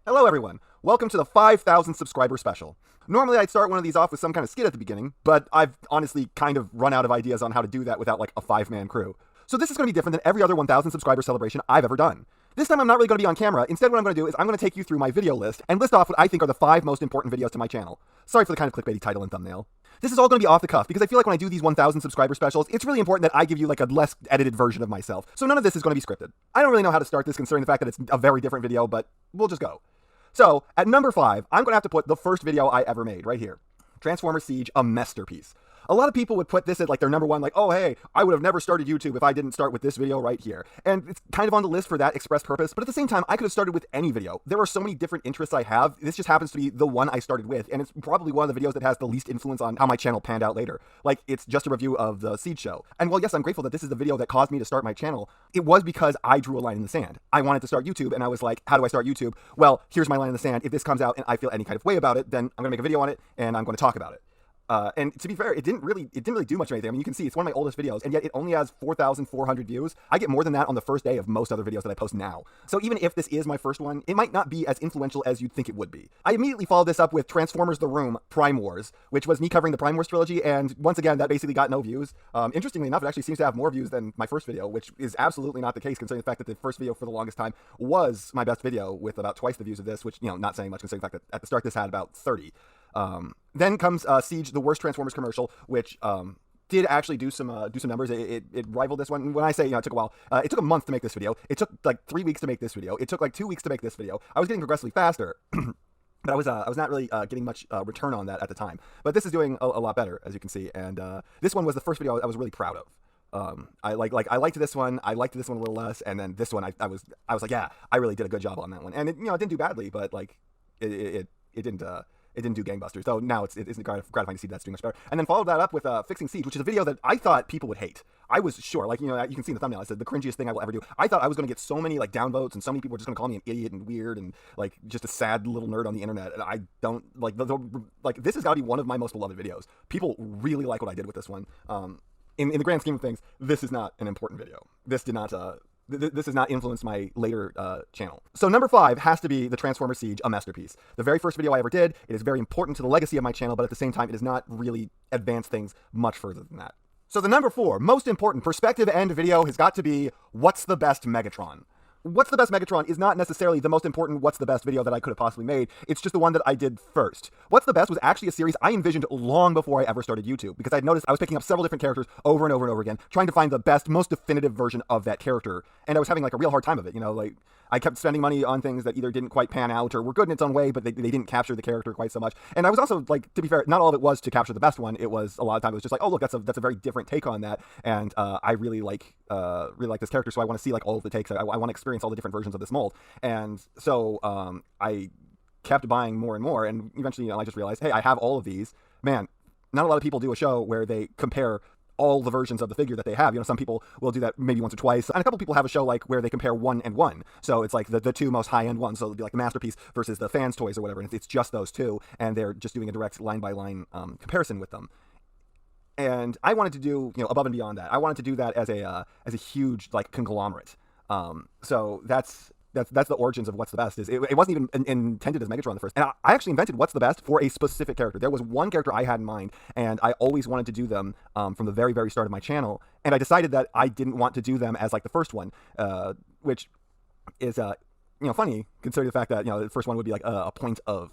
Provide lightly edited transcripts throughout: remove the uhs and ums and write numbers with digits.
Hello everyone, welcome to the 5,000 subscriber special. Normally I'd start one of these off with some kind of skit at the beginning, but I've honestly kind of run out of ideas on how to do that without like a 5-man crew. So this is going to be different than every other 1,000 subscriber celebration I've ever done. This time I'm not really going to be on camera. Instead what I'm going to do is I'm going to take you through my video list and list off what I think are the 5 most important videos to my channel. Sorry for the kind of clickbaity title and thumbnail. This is all going to be off the cuff because I feel like when I do these 1,000 subscriber specials, it's really important that I give you like a less edited version of myself. So none of this is going to be scripted. I don't really know how to start this considering the fact that it's a very different video, but we'll just go. So, at number 5, I'm going to have to put the first video I ever made, right here. Transformers Siege, a masterpiece. A lot of people would put this at like their number 1, like, oh hey, I would have never started YouTube if I didn't start with this video right here. And it's kind of on the list for that express purpose, but at the same time, I could have started with any video. There are so many different interests I have. This just happens to be the one I started with, and it's probably one of the videos that has the least influence on how my channel panned out later. Like, it's just a review of the Siege show. And while yes, I'm grateful that this is the video that caused me to start my channel, it was because I drew a line in the sand. I wanted to start YouTube, and I was like, how do I start YouTube? Well, here's my line in the sand. If this comes out and I feel any kind of way about it, then I'm gonna make a video on it, and I'm gonna talk about it. And to be fair, it didn't really do much of anything. I mean, you can see it's one of my oldest videos, and yet it only has 4,400 views. I get more than that on the first day of most other videos that I post now. So even if this is my first one, it might not be as influential as you'd think it would be. I immediately followed this up with Transformers The Room Prime Wars, which was me covering the Prime Wars trilogy, and once again, that basically got no views. Interestingly enough, it actually seems to have more views than my first video, which is absolutely not the case considering the fact that the first video for the longest time was my best video with about twice the views of this, which, you know, not saying much considering the fact that at the start this had about 30. Then comes Siege, the worst Transformers commercial, which did actually do some numbers. It rivaled this one. When I say, you know, it took a while, it took a month to make this video. It took like 3 weeks to make this video. It took like 2 weeks to make this video. I was getting progressively faster, but I was not really getting much return on that at the time. But this is doing a lot better, as you can see. And this one was the first video I was really proud of. I liked this one. I liked this one a little less, and then this one I was like, yeah, I really did a good job on that one. And it, you know, it didn't do badly, but like it didn't do gangbusters. So now it's gratifying to see that's doing much better. And then followed that up with Fixing Siege, which is a video that I thought people would hate. I was sure, like, you know, you can see in the thumbnail, I said the cringiest thing I will ever do. I thought I was going to get so many like downvotes, and so many people were just going to call me an idiot and weird and like just a sad little nerd on the internet. And I don't like like this has got to be one of my most beloved videos. People really like what I did with this one. In the grand scheme of things, this is not an important video. This did not this has not influenced my later channel. So number 5 has to be the Transformers Siege, a masterpiece. The very first video I ever did. It is very important to the legacy of my channel, but at the same time, it does not really advance things much further than that. So the number 4 most important perspective end video has got to be What's the Best Megatron? What's the Best Megatron is not necessarily the most important What's the Best video that I could have possibly made. It's just the one that I did first. What's the Best was actually a series I envisioned long before I ever started YouTube, because I'd noticed I was picking up several different characters over and over and over again, trying to find the best, most definitive version of that character. And I was having like a real hard time of it, you know, like I kept spending money on things that either didn't quite pan out or were good in its own way, but they didn't capture the character quite so much. And I was also, like, to be fair, not all of it was to capture the best one. It was, a lot of times, it was just like, oh, look, that's a very different take on that. And I really like this character, so I want to see, like, all of the takes. I want to experience all the different versions of this mold. And so I kept buying more and more, and eventually, you know, I just realized, hey, I have all of these. Man, not a lot of people do a show where they compare all the versions of the figure that they have. You know, some people will do that maybe once or twice, and a couple people have a show like where they compare 1 and 1. So it's like the 2 most high-end ones. So it'll be like the Masterpiece versus the Fans Toys or whatever, and it's just those 2, and they're just doing a direct line-by-line comparison with them. And I wanted to do, you know, above and beyond that. I wanted to do that as a huge like conglomerate. So that's the origins of What's the Best. It wasn't even intended as Megatron the first. And I actually invented What's the Best for a specific character. There was one character I had in mind, and I always wanted to do them from the very, very start of my channel. And I decided that I didn't want to do them as like the first one, which is you know, funny considering the fact that, you know, the first one would be like a point of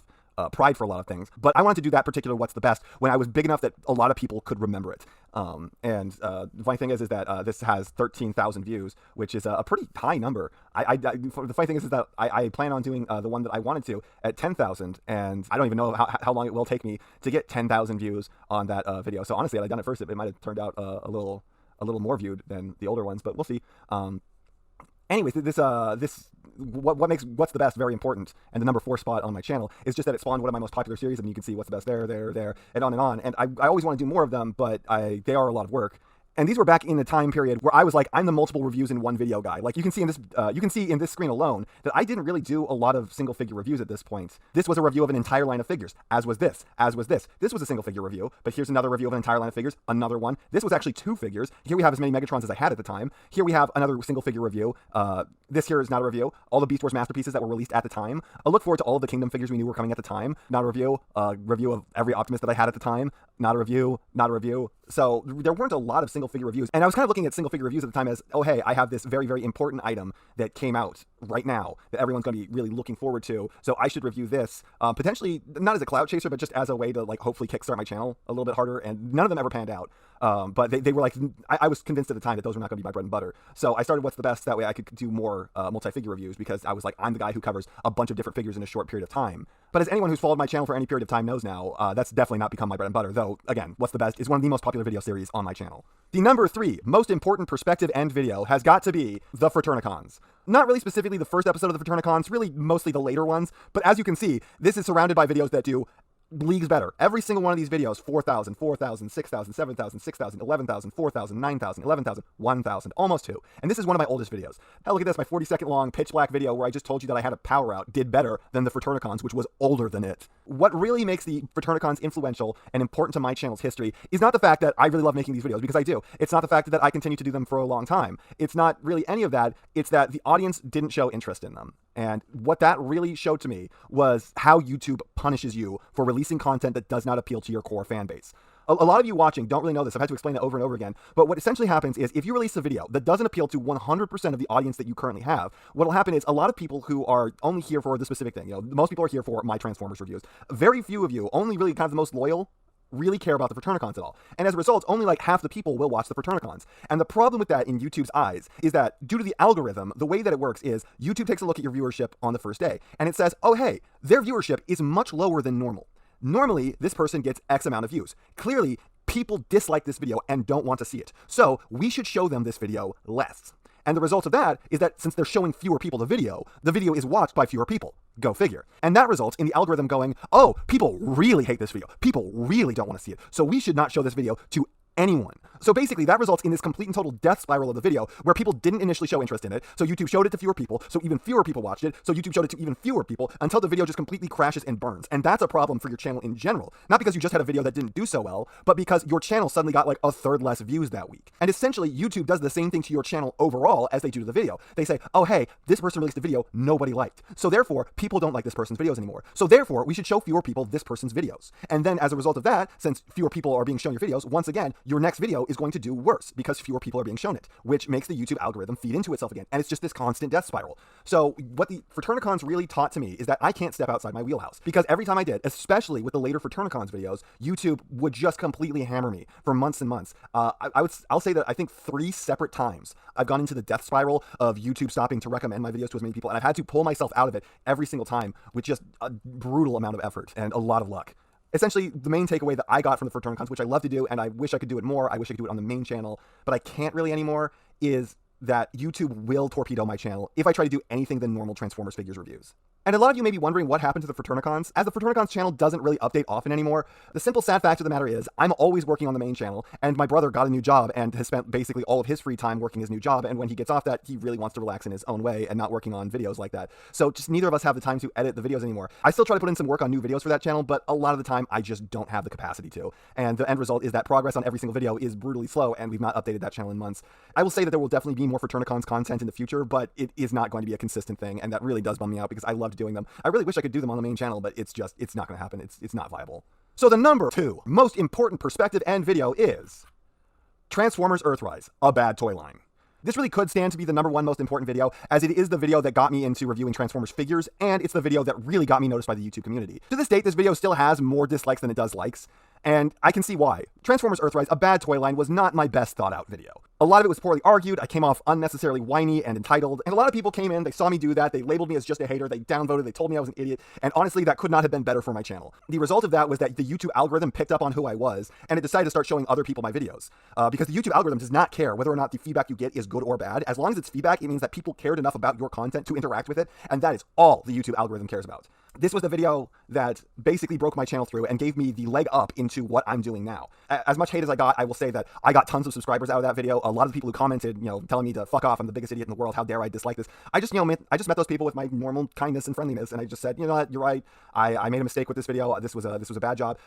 pride for a lot of things. But I wanted to do that particular What's the Best when I was big enough that a lot of people could remember it. The funny thing is that this has 13,000 views, which is a pretty high number. The funny thing is that I plan on doing the one that I wanted to at 10,000, and I don't even know how long it will take me to get 10,000 views on that video. So honestly, had I done it first, it might have turned out a little more viewed than the older ones, but we'll see. Anyways, what makes What's the Best very important, and the number 4 spot on my channel, is just that it spawned one of my most popular series. I mean, you can see What's the Best there, and on and on. And I always want to do more of them, but they are a lot of work. And these were back in the time period where I was like, I'm the multiple reviews in one video guy. Like you can see in this screen alone that I didn't really do a lot of single figure reviews at this point. This was a review of an entire line of figures, as was this, as was this. This was a single figure review, but here's another review of an entire line of figures, another one. This was actually 2 figures. Here we have as many Megatrons as I had at the time. Here we have another single figure review. This here is not a review. All the Beast Wars masterpieces that were released at the time. A look forward to all of the Kingdom figures we knew were coming at the time. Not a review. Review of every Optimus that I had at the time. Not a review. Not a review. So there weren't a lot of single figure reviews. And I was kind of looking at single figure reviews at the time as, oh, hey, I have this very, very important item that came out right now that everyone's going to be really looking forward to. So I should review this, potentially not as a clout chaser, but just as a way to like hopefully kickstart my channel a little bit harder. And none of them ever panned out. But they were like, I was convinced at the time that those were not going to be my bread and butter. So I started What's the Best. That way I could do more multi-figure reviews, because I was like, I'm the guy who covers a bunch of different figures in a short period of time. But as anyone who's followed my channel for any period of time knows now, that's definitely not become my bread and butter. Though, again, What's the Best is one of the most popular video series on my channel. The number 3 most important perspective end video has got to be the Fraternacons. Not really specifically the first episode of the Fraternacons, really mostly the later ones. But as you can see, this is surrounded by videos that do leagues better. Every single one of these videos, 4,000, 4,000, 6,000, 7,000, 6,000, 11,000, 4,000, 9,000, 11,000, 1,000, almost 2. And this is one of my oldest videos. Hell, look at this, my 40-second long pitch black video where I just told you that I had a power out did better than the Fraternacons, which was older than it. What really makes the Fraternacons influential and important to my channel's history is not the fact that I really love making these videos, because I do. It's not the fact that I continue to do them for a long time. It's not really any of that. It's that the audience didn't show interest in them. And what that really showed to me was how YouTube punishes you for releasing content that does not appeal to your core fan base. A lot of you watching don't really know this. I've had to explain it over and over again. But what essentially happens is if you release a video that doesn't appeal to 100% of the audience that you currently have, what will happen is a lot of people who are only here for the specific thing, most people are here for my Transformers reviews. Very few of you, only really kind of the most loyal, really care about the Fraternacons at all. And as a result, only like half the people will watch the Fraternacons. And the problem with that in YouTube's eyes is that due to the algorithm, the way that it works is YouTube takes a look at your viewership on the first day, and it says, oh, hey, their viewership is much lower than normal. Normally, this person gets X amount of views. Clearly, people dislike this video and don't want to see it. So we should show them this video less. And the result of that is that since they're showing fewer people the video is watched by fewer people. Go figure. And that results in the algorithm going, oh, people really hate this video. People really don't want to see it. So we should not show this video to anyone. So basically that results in this complete and total death spiral of the video where people didn't initially show interest in it. So YouTube showed it to fewer people. So even fewer people watched it. So YouTube showed it to even fewer people until the video just completely crashes and burns. And that's a problem for your channel in general. Not because you just had a video that didn't do so well, but because your channel suddenly got like a third less views that week. And essentially YouTube does the same thing to your channel overall as they do to the video. They say, oh, hey, this person released a video nobody liked. So therefore people don't like this person's videos anymore. So therefore we should show fewer people this person's videos. And then as a result of that, since fewer people are being shown your videos, once again, your next video is going to do worse because fewer people are being shown it, which makes the YouTube algorithm feed into itself again. And it's just this constant death spiral. So what the Fraternacons really taught to me is that I can't step outside my wheelhouse, because every time I did, especially with the later Fraternacons videos, YouTube would just completely hammer me for months and months. I'll say that I think 3 separate times I've gone into the death spiral of YouTube stopping to recommend my videos to as many people, and I've had to pull myself out of it every single time with just a brutal amount of effort and a lot of luck. Essentially, the main takeaway that I got from the Fraternacons, which I love to do, and I wish I could do it more, I wish I could do it on the main channel, but I can't really anymore, is that YouTube will torpedo my channel if I try to do anything than normal Transformers figures reviews. And a lot of you may be wondering what happened to the Fraternacons. As the Fraternacons channel doesn't really update often anymore, the simple sad fact of the matter is I'm always working on the main channel, and my brother got a new job and has spent basically all of his free time working his new job, and when he gets off that, he really wants to relax in his own way and not working on videos like that. So just neither of us have the time to edit the videos anymore. I still try to put in some work on new videos for that channel, but a lot of the time I just don't have the capacity to. And the end result is that progress on every single video is brutally slow, and we've not updated that channel in months. I will say that there will definitely be more Fraternacons content in the future, but it is not going to be a consistent thing, and that really does bum me out because I loved doing them. I really wish I could do them on the main channel, but it's not going to happen. It's not viable. So the number 2 most important perspective end video is Transformers Earthrise, a bad toy line. This really could stand to be the number 1 most important video, as it is the video that got me into reviewing Transformers figures, and it's the video that really got me noticed by the YouTube community. To this date, this video still has more dislikes than it does likes, and I can see why. Transformers Earthrise, a bad toy line, was not my best thought out video. A lot of it was poorly argued, I came off unnecessarily whiny and entitled, and a lot of people came in, they saw me do that, they labeled me as just a hater, they downvoted, they told me I was an idiot, and honestly, that could not have been better for my channel. The result of that was that the YouTube algorithm picked up on who I was, and it decided to start showing other people my videos. Because the YouTube algorithm does not care whether or not the feedback you get is good or bad. As long as it's feedback, it means that people cared enough about your content to interact with it, and that is all the YouTube algorithm cares about. This was the video that basically broke my channel through and gave me the leg up into what I'm doing now. As much hate as I got, I will say that I got tons of subscribers out of that video. A lot of the people who commented, telling me to fuck off, I'm the biggest idiot in the world, how dare I dislike this. I just met those people with my normal kindness and friendliness, and I just said, you know what, you're right. I made a mistake with this video. This was a bad job.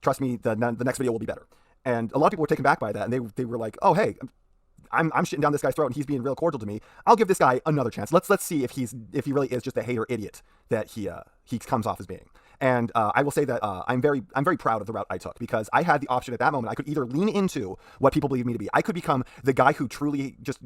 Trust me, the next video will be better. And a lot of people were taken back by that, and they were like, oh, hey, I'm shitting down this guy's throat and he's being real cordial to me. I'll give this guy another chance. Let's see if he really is just a hater idiot that he comes off as being. And I will say that I'm very proud of the route I took, because I had the option at that moment. I could either lean into what people believe me to be. I could become the guy who truly just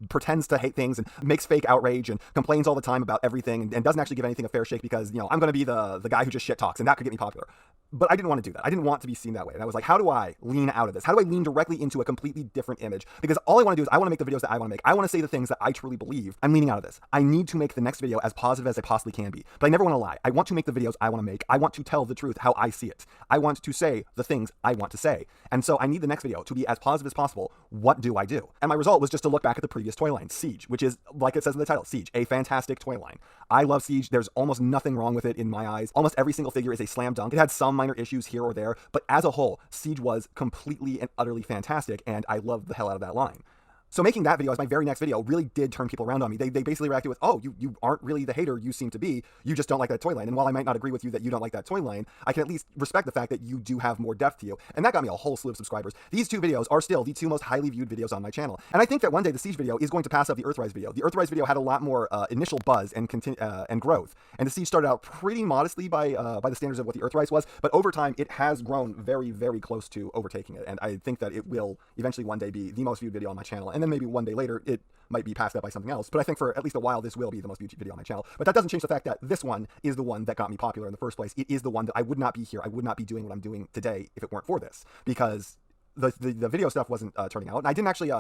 pretends to hate things and makes fake outrage and complains all the time about everything and doesn't actually give anything a fair shake, because I'm going to be the guy who just shit talks, and that could get me popular. But I didn't want to do that. I didn't want to be seen that way. And I was like, how do I lean out of this? How do I lean directly into a completely different image? Because all I want to do is I want to make the videos that I want to make. I want to say the things that I truly believe. I'm leaning out of this. I need to make the next video as positive as I possibly can be. But I never want to lie. I want to make the videos I want to make. I want to tell the truth how I see it. I want to say the things I want to say. And so I need the next video to be as positive as possible. What do I do? And my result was just to look back at the previous toy line, Siege, which is, like it says in the title, Siege, a fantastic toy line. I love Siege. There's almost nothing wrong with it in my eyes. Almost every single figure is a slam dunk. It had some minor issues here or there, but as a whole, Siege was completely and utterly fantastic, and I loved the hell out of that line. So making that video as my very next video really did turn people around on me. They basically reacted with, oh, you aren't really the hater you seem to be. You just don't like that toy line. And while I might not agree with you that you don't like that toy line, I can at least respect the fact that you do have more depth to you. And that got me a whole slew of subscribers. These two videos are still the two most highly viewed videos on my channel. And I think that one day the Siege video is going to pass up the Earthrise video. The Earthrise video had a lot more initial buzz and growth. And the Siege started out pretty modestly by the standards of what the Earthrise was. But over time, it has grown very, very close to overtaking it. And I think that it will eventually one day be the most viewed video on my channel. And then maybe one day later, it might be passed up by something else. But I think for at least a while, this will be the most viewed video on my channel. But that doesn't change the fact that this one is the one that got me popular in the first place. It is the one that I would not be here. I would not be doing what I'm doing today if it weren't for this. Because the video stuff wasn't turning out. And I didn't actually...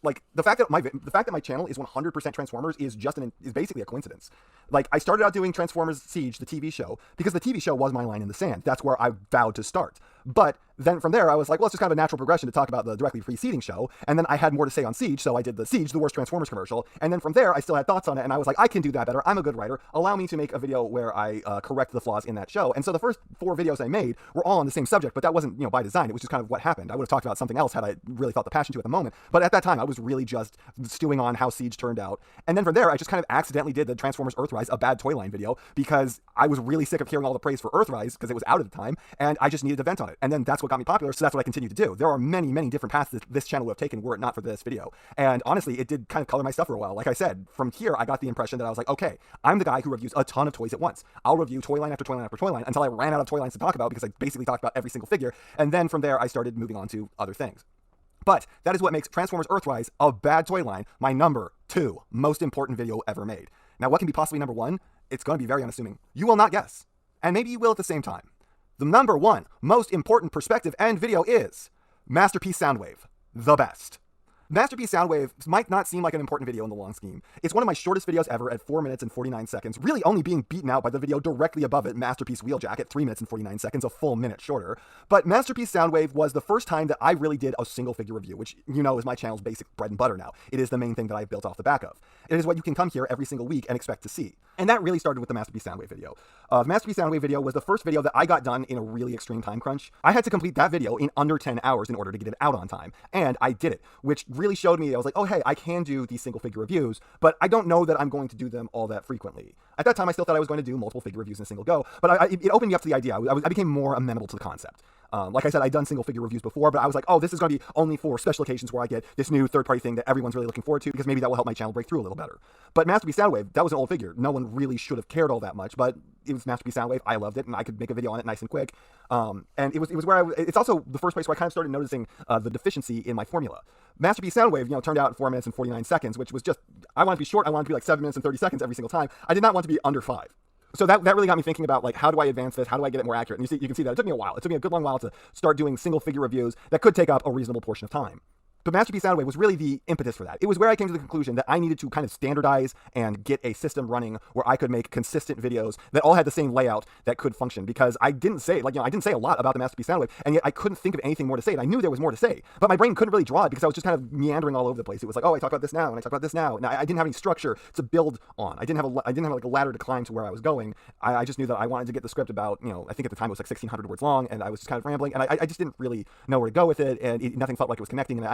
like the fact that my channel is 100% Transformers is basically a coincidence. Like, I started out doing Transformers Siege, the TV show, because the TV show was my line in the sand. That's where I vowed to start. But then from there, I was like, well, it's just kind of a natural progression to talk about the directly preceding show. And then I had more to say on Siege, so I did the Siege, the worst Transformers commercial. And then from there, I still had thoughts on it, and I was like, I can do that better. I'm a good writer. Allow me to make a video where I correct the flaws in that show. And so the first 4 videos I made were all on the same subject, but that wasn't, by design. It was just kind of what happened. I would have talked about something else had I really felt the passion to at the moment. But at that time, I was really just stewing on how Siege turned out. And then from there, I just kind of accidentally did the Transformers Earthrise, a bad toy line video, because I was really sick of hearing all the praise for Earthrise, because it was out at the time, and I just needed to vent on it. And then that's what got me popular, so that's what I continue to do. There are many, many different paths that this channel would have taken were it not for this video. And honestly, it did kind of color my stuff for a while. Like I said, from here, I got the impression that I was like, okay, I'm the guy who reviews a ton of toys at once. I'll review toy line after toy line after toy line until I ran out of toy lines to talk about, because I basically talked about every single figure. And then from there, I started moving on to other things. But that is what makes Transformers Earthrise, a bad toy line, my number 2 most important video ever made. Now, what can be possibly number 1? It's going to be very unassuming. You will not guess. And maybe you will at the same time. The number 1 most important PerspectiveEnd video is Masterpiece Soundwave, the best. Masterpiece Soundwave might not seem like an important video in the long scheme. It's one of my shortest videos ever at 4 minutes and 49 seconds, really only being beaten out by the video directly above it, Masterpiece Wheeljack, at 3 minutes and 49 seconds, a full minute shorter. But Masterpiece Soundwave was the first time that I really did a single figure review, which is my channel's basic bread and butter now. It is the main thing that I've built off the back of. It is what you can come here every single week and expect to see. And that really started with the Masterpiece Soundwave video. The Masterpiece Soundwave video was the first video that I got done in a really extreme time crunch. I had to complete that video in under 10 hours in order to get it out on time. And I did it, which really showed me, I was like, oh, hey, I can do these single figure reviews, but I don't know that I'm going to do them all that frequently. At that time, I still thought I was going to do multiple figure reviews in a single go, but it opened me up to the idea. I became more amenable to the concept. Like I said, I'd done single figure reviews before, but I was like, oh, this is going to be only for special occasions where I get this new third-party thing that everyone's really looking forward to, because maybe that will help my channel break through a little better. But Masterpiece Soundwave, that was an old figure. No one really should have cared all that much, but it was Masterpiece Soundwave. I loved it, and I could make a video on it nice and quick. And it was where it's also the first place where I kind of started noticing the deficiency in my formula. Masterpiece Soundwave, turned out in 4 minutes and 49 seconds, which was just, I wanted to be short. I wanted to be like 7 minutes and 30 seconds every single time. I did not want to be under 5. So that really got me thinking about, like, how do I advance this? How do I get it more accurate? And you can see that it took me a while. It took me a good long while to start doing single figure reviews that could take up a reasonable portion of time. But Masterpiece Soundwave was really the impetus for that. It was where I came to the conclusion that I needed to kind of standardize and get a system running where I could make consistent videos that all had the same layout that could function. Because I didn't say, I didn't say a lot about the Masterpiece Soundwave, and yet I couldn't think of anything more to say. And I knew there was more to say, but my brain couldn't really draw it because I was just kind of meandering all over the place. It was like, oh, I talk about this now, and I talk about this now. And I didn't have any structure to build on. I didn't have like a ladder to climb to where I was going. I just knew that I wanted to get the script about, I think at the time it was like 1,600 words long, and I was just kind of rambling, and I just didn't really know where to go with it, and nothing felt like it was connecting. And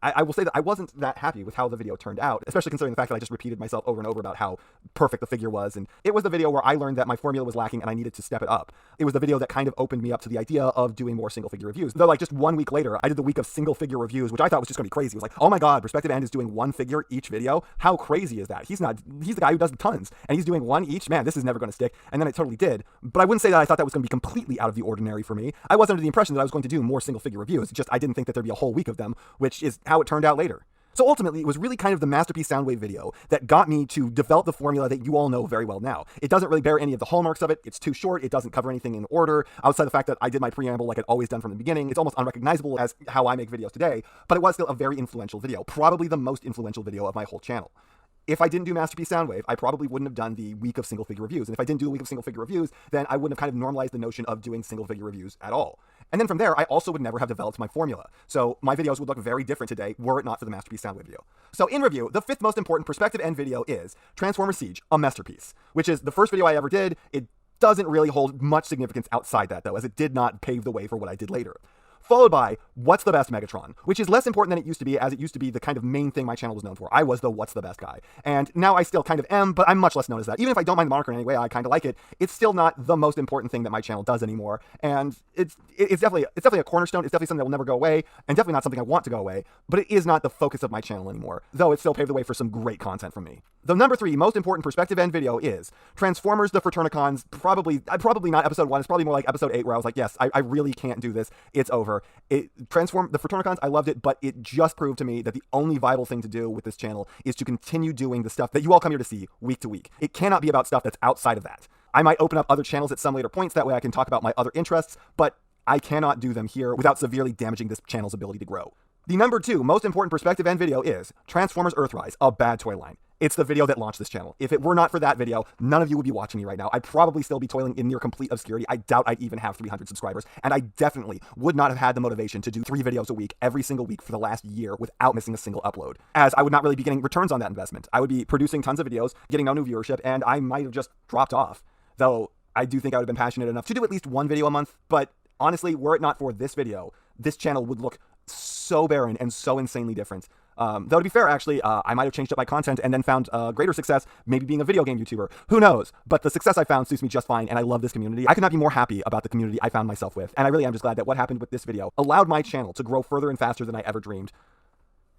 I will say that I wasn't that happy with how the video turned out, especially considering the fact that I just repeated myself over and over about how perfect the figure was. And it was the video where I learned that my formula was lacking and I needed to step it up. It was the video that kind of opened me up to the idea of doing more single figure reviews. Though, like, just 1 week later, I did the week of single figure reviews, which I thought was just gonna be crazy. It was like, oh my god, PerspectiveEnd is doing one figure each video. How crazy is that? He's the guy who does tons, and he's doing one each. Man, this is never gonna stick. And then it totally did. But I wouldn't say that I thought that was gonna be completely out of the ordinary for me. I was under the impression that I was going to do more single figure reviews. It's just I didn't think that there'd be a whole week of them, which is how it turned out later. So ultimately, it was really kind of the Masterpiece Soundwave video that got me to develop the formula that you all know very well now. It doesn't really bear any of the hallmarks of it. It's too short. It doesn't cover anything in order. Outside the fact that I did my preamble like I'd always done from the beginning, it's almost unrecognizable as how I make videos today, but it was still a very influential video, probably the most influential video of my whole channel. If I didn't do Masterpiece Soundwave, I probably wouldn't have done the week of single figure reviews. And if I didn't do the week of single figure reviews, then I wouldn't have kind of normalized the notion of doing single figure reviews at all. And then from there, I also would never have developed my formula. So my videos would look very different today were it not for the Masterpiece Soundwave video. So in review, the 5th most important PerspectiveEnd video is Transformers Siege, a masterpiece, which is the first video I ever did. It doesn't really hold much significance outside that, though, as it did not pave the way for what I did later. Followed by What's the Best Megatron, which is less important than it used to be, as it used to be the kind of main thing my channel was known for. I was the What's the Best guy. And now I still kind of am, but I'm much less known as that. Even if I don't mind the moniker in any way, I kind of like it. It's still not the most important thing that my channel does anymore. And it's definitely a cornerstone. It's definitely something that will never go away, and definitely not something I want to go away, but it is not the focus of my channel anymore, though it still paved the way for some great content from me. The number 3 most important PerspectiveEnd video is Transformers the Fraternacons, probably not episode 1, it's probably more like episode 8, where I was like, yes, I really can't do this. It's over. Transform the Fraternacons, I loved it, but it just proved to me that the only viable thing to do with this channel is to continue doing the stuff that you all come here to see week to week. It cannot be about stuff that's outside of that. I might open up other channels at some later points, that way I can talk about my other interests, but I cannot do them here without severely damaging this channel's ability to grow. The number 2 most important PerspectiveEnd video is Transformers Earthrise, a bad toy line. It's the video that launched this channel. If it were not for that video, none of you would be watching me right now. I'd probably still be toiling in near complete obscurity. I doubt I'd even have 300 subscribers, and I definitely would not have had the motivation to do 3 videos a week every single week for the last year without missing a single upload, as I would not really be getting returns on that investment. I would be producing tons of videos, getting no new viewership, and I might have just dropped off. Though I do think I would have been passionate enough to do at least 1 video a month, but honestly, were it not for this video, this channel would look so barren and so insanely different. Though to be fair, actually, I might have changed up my content and then found greater success, maybe being a video game YouTuber. Who knows? But the success I found suits me just fine, and I love this community. I could not be more happy about the community I found myself with, and I really am just glad that what happened with this video allowed my channel to grow further and faster than I ever dreamed.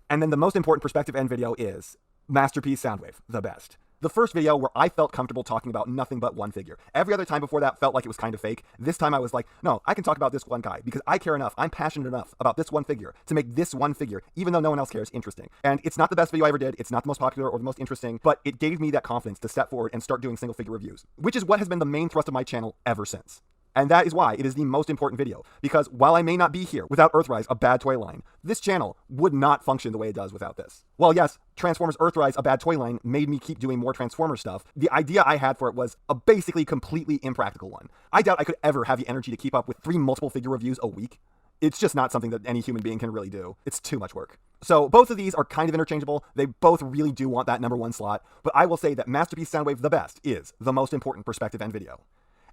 And then the most important PerspectiveEnd video is Masterpiece Soundwave, the best. The first video where I felt comfortable talking about nothing but one figure. Every other time before that felt like it was kind of fake. This time I was like, no, I can talk about this one guy because I care enough, I'm passionate enough about this one figure to make this one figure, even though no one else cares, interesting. And it's not the best video I ever did, it's not the most popular or the most interesting, but it gave me that confidence to step forward and start doing single figure reviews, which is what has been the main thrust of my channel ever since. And that is why it is the most important video, because while I may not be here without Earthrise, a bad toy line, this channel would not function the way it does without this. Well, yes, Transformers Earthrise, a bad toy line, made me keep doing more Transformers stuff. The idea I had for it was a basically completely impractical one. I doubt I could ever have the energy to keep up with 3 multiple figure reviews a week. It's just not something that any human being can really do. It's too much work. So both of these are kind of interchangeable. They both really do want that number 1 slot, but I will say that Masterpiece Soundwave the best is the most important PerspectiveEnd video.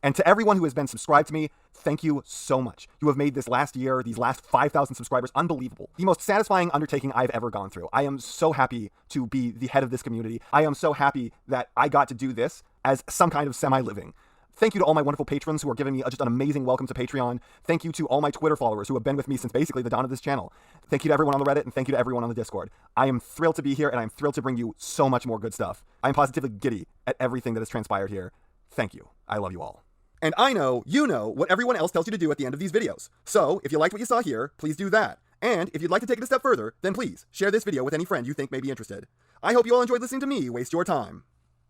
And to everyone who has been subscribed to me, thank you so much. You have made this last year, these last 5,000 subscribers, unbelievable. The most satisfying undertaking I've ever gone through. I am so happy to be the head of this community. I am so happy that I got to do this as some kind of semi-living. Thank you to all my wonderful patrons who are giving me just an amazing welcome to Patreon. Thank you to all my Twitter followers who have been with me since basically the dawn of this channel. Thank you to everyone on the Reddit, and thank you to everyone on the Discord. I am thrilled to be here, and I'm thrilled to bring you so much more good stuff. I am positively giddy at everything that has transpired here. Thank you. I love you all. And I know you know what everyone else tells you to do at the end of these videos. So, if you liked what you saw here, please do that. And if you'd like to take it a step further, then please share this video with any friend you think may be interested. I hope you all enjoyed listening to me waste your time.